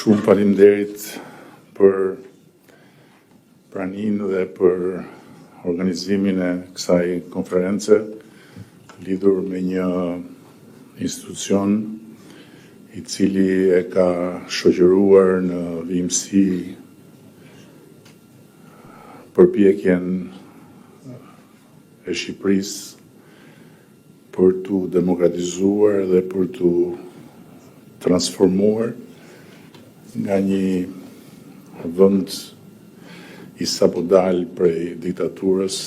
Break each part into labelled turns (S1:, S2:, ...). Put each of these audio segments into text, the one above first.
S1: Shumë faleminderit për praninë dhe për organizimin e kësaj konference lidhur me një institucion i cili e ka shoqëruar në vimësi përpjekjen e Shqipërisë për t'u demokratizuar dhe për t'u transformuar nga një vend i sapodal prej diktaturës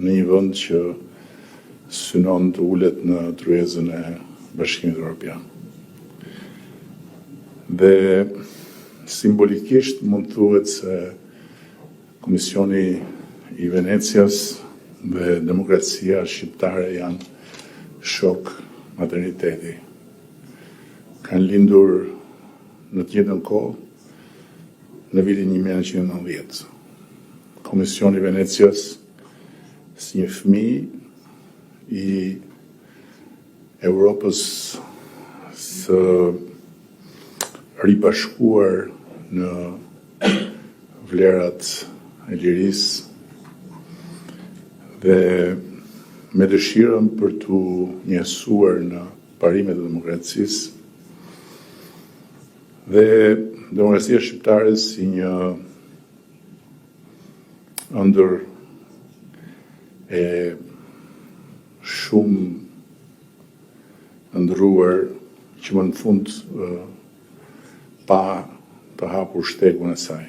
S1: në një vend që synon të ulet në tryezën e Bashkimit Evropian. Dhe simbolikisht mund thuhet se Komisioni i Venecias dhe demokracia shqiptare janë shok materniteti. Kanë lindur në të njëjtën kohë në vitin 1990. Komisioni i Venecias si një fëmijë i Europës së ribashkuar në vlerat e lirisë dhe me dëshirën për t'u njësuar në parimet e demokracisë dhe demokracia shqiptare si një ëndër e shumë ndëruar që më në fund pa të hapur shtegun e saj.